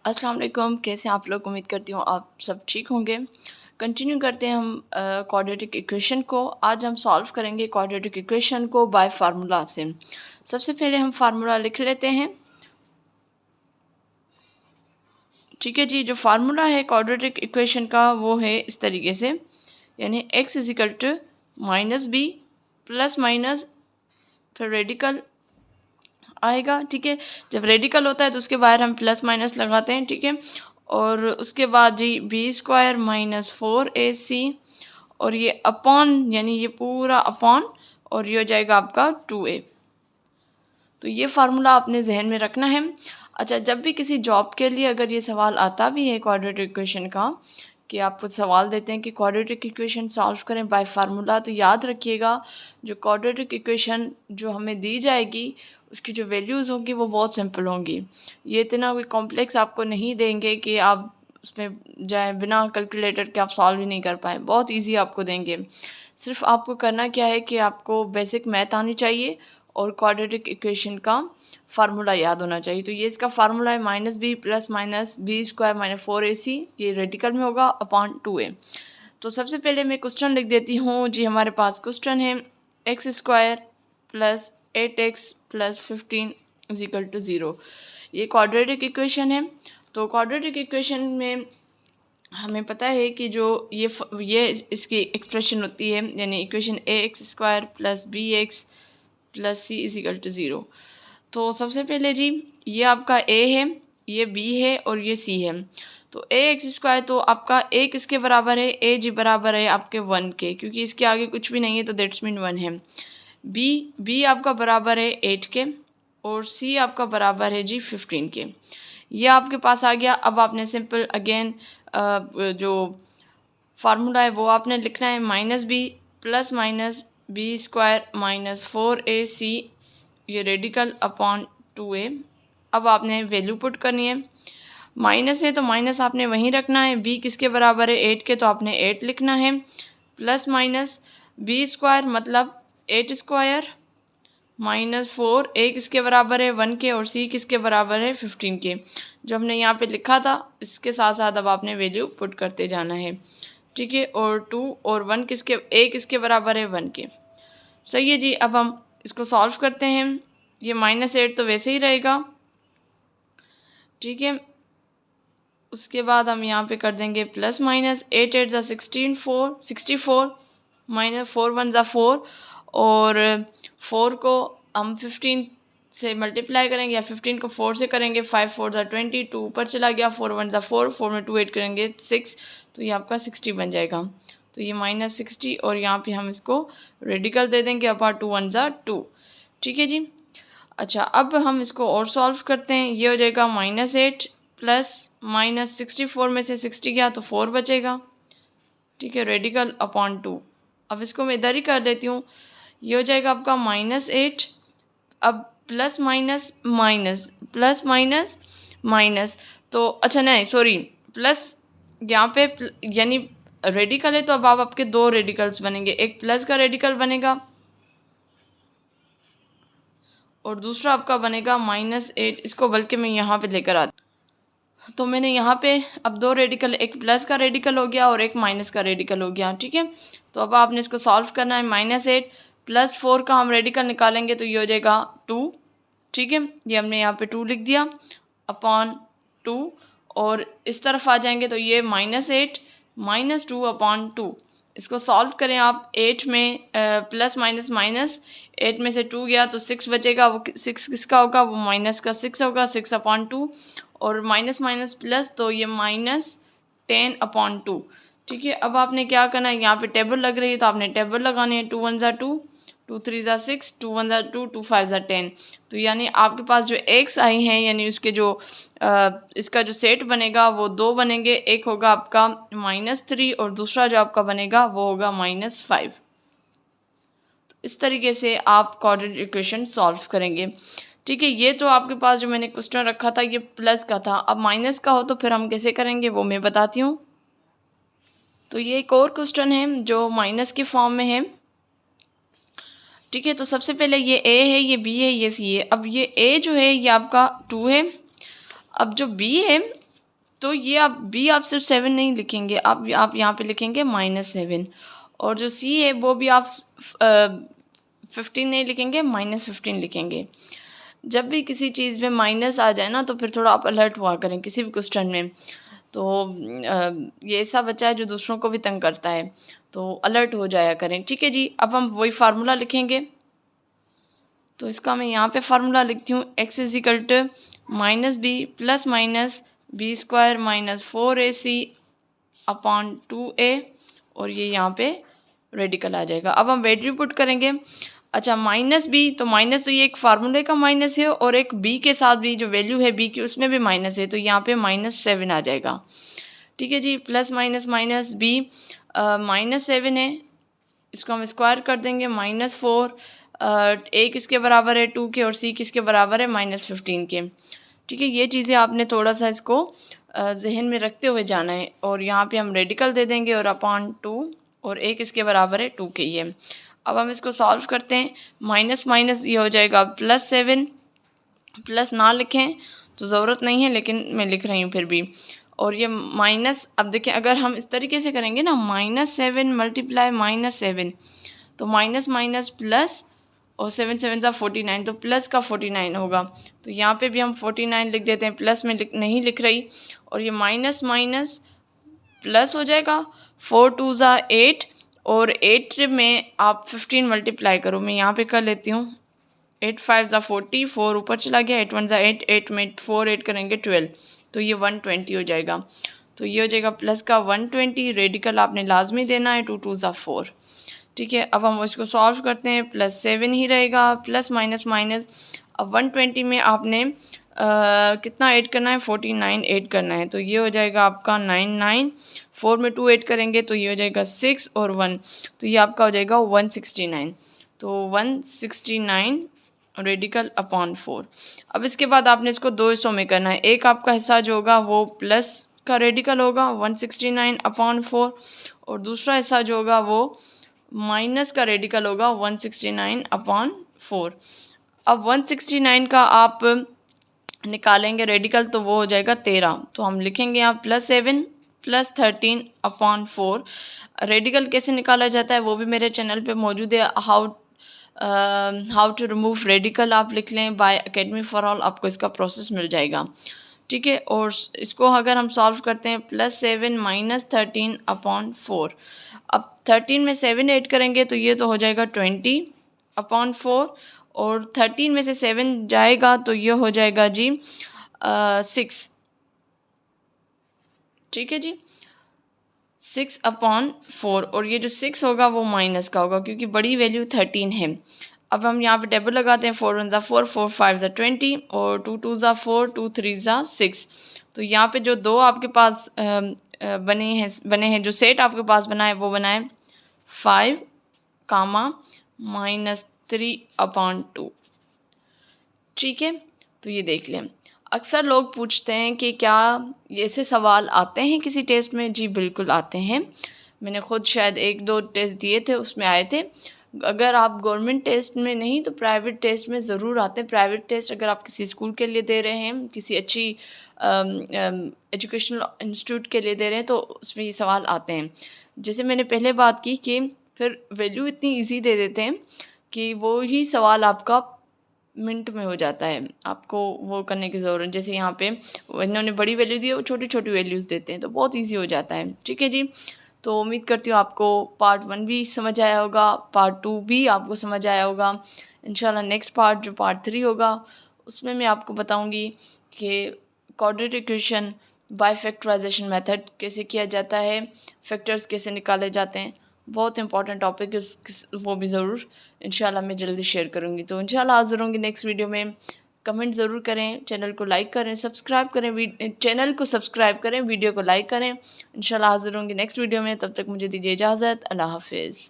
अस्सलाम वालेकुम, कैसे हैं आप लोग। उम्मीद करती हूँ आप सब ठीक होंगे। कंटिन्यू करते हैं हम क्वाड्रेटिक इक्वेशन को। आज हम सॉल्व करेंगे क्वाड्रेटिक इक्वेशन को बाय फार्मूला से। सबसे पहले हम फार्मूला लिख लेते हैं। ठीक है जी, जो फार्मूला है क्वाड्रेटिक इक्वेशन का वो है इस तरीके से, यानी x is equal to minus B plus minus फिर रेडिकल आएगा। ठीक है, जब रेडिकल होता है तो उसके बाहर हम प्लस माइनस लगाते हैं। ठीक है, और उसके बाद G B square minus 4ac और ये अपॉन, यानी ये पूरा अपॉन, और ये हो जाएगा आपका 2a। तो ये फार्मूला आपने जहन में रखना है। अच्छा, जब भी किसी जॉब के लिए अगर ये सवाल आता भी है क्वाड्रेटिक इक्वेशन का, कि आपको सवाल देते हैं कि क्वाड्रेटिक इक्वेशन सॉल्व करें बाय फार्मूला, तो याद रखिएगा जो क्वाड्रेटिक इक्वेशन जो हमें दी जाएगी उसकी जो वैल्यूज़ होंगी वो बहुत सिंपल होंगी। ये इतना कोई कॉम्प्लेक्स आपको नहीं देंगे कि आप उसमें जाए बिना कैलकुलेटर के आप सॉल्व ही नहीं कर पाएँ। बहुत ईजी आपको देंगे। सिर्फ आपको करना क्या है कि आपको बेसिक मैथ आनी चाहिए और क्वाड्रेटिक इक्वेशन का फार्मूला याद होना चाहिए। तो ये इसका फार्मूला है minus B plus minus B square minus 4ac, ये रेडिकल में होगा अपॉन 2a। तो सबसे पहले मैं क्वेश्चन लिख देती हूँ जी। हमारे पास क्वेश्चन है x square plus 8x plus 15 is equal to 0। ये क्वाड्रेटिक इक्वेशन है। तो क्वाड्रेटिक इक्वेशन में हमें पता है कि जो ये इसकी एक्सप्रेशन होती है, यानी equation A x square plus B x plus C is equal to 0। तो सबसे पहले जी ये आपका ए है, ये बी है और ये सी है। तो ए एक्स स्क्वायर, तो आपका ए किसके बराबर है, ए जी बराबर है आपके 1 के, क्योंकि इसके आगे कुछ भी नहीं है तो दैट्स मीन 1 है। बी आपका बराबर है 8 के और सी आपका बराबर है जी 15 के। ये आपके पास आ गया। अब आपने सिंपल अगेन जो फार्मूला है वो आपने लिखना है minus B plus minus B square minus 4ac, ये रेडिकल अपॉन 2a। अब आपने वैल्यू पुट करनी है। माइनस है तो माइनस आपने वहीं रखना है। बी किसके बराबर है 8 के, तो आपने 8 लिखना है। प्लस माइनस बी स्क्वायर मतलब 8 स्क्वायर माइनस 4, ए किसके बराबर है 1 के और सी किसके बराबर है 15 के। जो हमने यहाँ पे लिखा था इसके साथ साथ अब आपने वैल्यू पुट करते जाना है। ठीक है, और 2 और 1 किसके, ए किसके बराबर है 1 के। सही है जी। अब हम इसको सॉल्व करते हैं। ये -8 तो वैसे ही रहेगा। ठीक है, उसके बाद हम यहाँ पे कर देंगे प्लस माइनस 8 8 ज़ा 64 माइनस 4 1 ज़ा 4 और 4 को हम 15 से मल्टीप्लाई करेंगे या 15 को 4 से करेंगे। 5 4 ज़ा 20, 2 ऊपर चला गया, 4 1 ज़ा 4, 4 में 2 ऐड करेंगे 6, तो ये आपका 60 बन जाएगा। तो ये -60 और यहाँ पे हम इसको रेडिकल दे देंगे अपॉन 2 1 ज़ा 2। ठीक है जी। अच्छा, अब हम इसको और सॉल्व करते हैं। ये हो जाएगा -8 प्लस -64 में से 60 गया तो 4 बचेगा। ठीक है, रेडिकल अपॉन 2। अब इसको मैं इधर ही कर देती हूँ। ये हो जाएगा आपका -8, अब plus minus minus plus minus minus, तो अच्छा नहीं सॉरी, प्लस यहाँ पे यानी रेडिकल है तो अब आपके दो रेडिकल्स बनेंगे। एक प्लस का रेडिकल बनेगा और दूसरा आपका बनेगा -8। इसको बल्कि मैं यहाँ पे लेकर आती, तो मैंने यहाँ पे अब दो रेडिकल, एक प्लस का रेडिकल हो गया और एक माइनस का रेडिकल हो गया। ठीक है, तो अब आपने इसको सॉल्व करना है। -8 प्लस 4 का हम रेडिकल निकालेंगे तो ये हो जाएगा 2। ठीक है, ये हमने यहाँ पे 2 लिख दिया अपॉन 2, और इस तरफ आ जाएंगे तो ये -8 माइनस 2 अपॉन 2। इसको सॉल्व करें आप। 8 में प्लस माइनस माइनस, 8 में से 2 गया तो 6 बचेगा। वो 6 किसका होगा, वो माइनस का 6 होगा, 6 अपॉन 2, और माइनस माइनस प्लस तो ये -10 अपॉन 2। ठीक है, अब आपने क्या करना है, यहाँ पे टेबल लग रही है तो आपने टेबल लगानी है। 2 1 ज़ा 2, 2 3 ज़ा 6, 2 1 ज़ा 2, 2 5 ज़ा 10। तो यानी आपके पास जो एक्स आई हैं, यानी उसके जो इसका जो सेट बनेगा वो दो बनेंगे। एक होगा आपका -3 और दूसरा जो आपका बनेगा वो होगा -5। तो इस तरीके से आप क्वाड्रेटिक इक्वेशन सॉल्व करेंगे। ठीक है, ये तो आपके पास जो मैंने क्वेश्चन रखा था ये प्लस का था। अब माइनस का हो तो फिर हम कैसे करेंगे वो मैं बताती हूँ। तो ये एक और क्वेश्चन है जो माइनस के फॉर्म में है। ठीक है, तो सबसे पहले ये ए है, ये बी है, ये सी है। अब ये ए जो है ये आपका 2 है। अब जो बी है तो ये आप बी आप सिर्फ 7 नहीं लिखेंगे, आप यहाँ पे लिखेंगे -7, और जो सी है वो भी आप 15 नहीं लिखेंगे, -15 लिखेंगे। जब भी किसी चीज़ में माइनस आ जाए ना तो फिर थोड़ा आप अलर्ट हुआ करें किसी भी क्वेश्चन में। तो ये ऐसा बच्चा है जो दूसरों को भी तंग करता है, तो अलर्ट हो जाया करें। ठीक है जी, अब हम वही फार्मूला लिखेंगे। तो इसका मैं यहाँ पे फार्मूला लिखती हूँ, x = -b plus minus B square -4ac upon 2a, और ये यहाँ पे रेडिकल आ जाएगा। अब हम वैल्यू पुट करेंगे। अच्छा, -b, तो माइनस तो ये एक फार्मूले का माइनस है, और एक b के साथ भी जो वैल्यू है b की उसमें भी माइनस है, तो यहाँ पे -7 आ जाएगा। ठीक है जी, प्लस माइनस माइनस b -7 है, इसको हम स्क्वायर कर देंगे, -4, a किसके बराबर है 2 के, और c किसके बराबर है -15 के। ठीक है, ये चीज़ें आपने थोड़ा सा इसको जहन में रखते हुए जाना है, और यहाँ पे हम रेडिकल दे देंगे और अपॉन 2, और a किसके बराबर है 2 के ही है। अब हम इसको सॉल्व करते हैं, माइनस माइनस ये हो जाएगा +7, प्लस ना लिखें तो ज़रूरत नहीं है लेकिन मैं लिख रही हूँ फिर भी, और ये माइनस, अब देखें अगर हम इस तरीके से करेंगे ना, -7 मल्टीप्लाई -7, तो माइनस माइनस प्लस, और 7 7 49, तो प्लस का 49 होगा। तो यहाँ पे भी हम 49 लिख देते हैं, प्लस में नहीं लिख रही, और ये माइनस माइनस प्लस हो जाएगा, 4 2 8, और 8 में आप 15 मल्टीप्लाई करो, मैं यहाँ पे कर लेती हूँ, 8 5 40, 4 ऊपर चला गया, 8 1 8, 8 में 4 8 करेंगे 12, तो ये 120 हो जाएगा। तो ये हो जाएगा प्लस का 120, रेडिकल आपने लाजमी देना है, 2 2 4। ठीक है, अब हम इसको सॉल्व करते हैं, +7 ही रहेगा, प्लस माइनस माइनस। अब 120 में आपने कितना ऐड करना है, 49 ऐड करना है, तो ये हो जाएगा आपका 9 4 में 2 ऐड करेंगे तो ये हो जाएगा 6 और 1, तो ये आपका हो जाएगा 169। तो 169 रेडिकल अपॉन 4। अब इसके बाद आपने इसको दो हिस्सों में करना है, एक आपका हिस्सा जो होगा वो प्लस का रेडिकल होगा 169 अपॉन 4, और दूसरा हिस्सा जो होगा वो माइनस का रेडिकल होगा 169 अपॉन 4। अब 169 का आप निकालेंगे रेडिकल तो वो हो जाएगा 13, तो हम लिखेंगे यहाँ +7 + 13 अपॉन 4। रेडिकल कैसे निकाला जाता है वो भी मेरे चैनल पे मौजूद है, हाउ टू रिमूव रेडिकल आप लिख लें बाय अकेडमी फॉर ऑल, आपको इसका प्रोसेस मिल जाएगा। ठीक है, और इसको अगर हम सॉल्व करते हैं, +7 - 13 अपॉन 4। अब 13 में 7 ऐड करेंगे तो ये तो हो जाएगा 20 अपॉन 4, और 13 में से 7 जाएगा तो ये हो जाएगा जी 6। ठीक है जी, 6 अपॉन 4, और ये जो 6 होगा वो माइनस का होगा क्योंकि बड़ी वैल्यू 13 है। अब हम यहाँ पे टेबल लगाते हैं, 4 1 4, 4 5 20, और 2 2 4, 2 3 6। तो यहाँ पे जो दो आपके पास बने हैं जो सेट आपके पास बना है वो बना है 5, -3 अपॉन 2। ठीक है, तो ये देख लें। अक्सर लोग पूछते हैं कि क्या ऐसे सवाल आते हैं किसी टेस्ट में? जी बिल्कुल आते हैं, मैंने ख़ुद शायद 1-2 टेस्ट दिए थे, उसमें आए थे। अगर आप गवर्नमेंट टेस्ट में नहीं तो प्राइवेट टेस्ट में ज़रूर आते हैं। प्राइवेट टेस्ट अगर आप किसी स्कूल के लिए दे रहे हैं, किसी अच्छी एजुकेशनल इंस्टीट्यूट के लिए दे रहे हैं, तो उसमें ये सवाल आते हैं। जैसे मैंने पहले बात की कि फिर वैल्यू इतनी ईजी दे देते हैं कि वो ही सवाल आपका मिनट में हो जाता है, आपको वो करने की ज़रूरत। जैसे यहाँ पे इन्होंने बड़ी वैल्यू दी है, वो छोटी छोटी वैल्यूज़ देते हैं, तो बहुत ईजी हो जाता है। ठीक है जी, तो उम्मीद करती हूँ आपको पार्ट 1 भी समझ आया होगा, पार्ट 2 भी आपको समझ आया होगा। इंशाल्लाह नेक्स्ट पार्ट जो पार्ट 3 होगा उसमें मैं आपको बताऊँगी कि quadratic equation by factorisation method कैसे किया जाता है, फैक्टर्स कैसे निकाले जाते हैं। बहुत इंपॉर्टेंट टॉपिक है, वो भी ज़रूर इंशाल्लाह मैं जल्दी शेयर करूँगी। तो इंशाल्लाह हाज़िर होंगी नेक्स्ट वीडियो में। कमेंट ज़रूर करें, चैनल को लाइक करें, सब्सक्राइब करें, चैनल को सब्सक्राइब करें, वीडियो को लाइक करें। इंशाल्लाह हाज़िर होंगी नेक्स्ट वीडियो में, तब तक मुझे दीजिए इजाज़त। अल्लाह हाफ़िज़।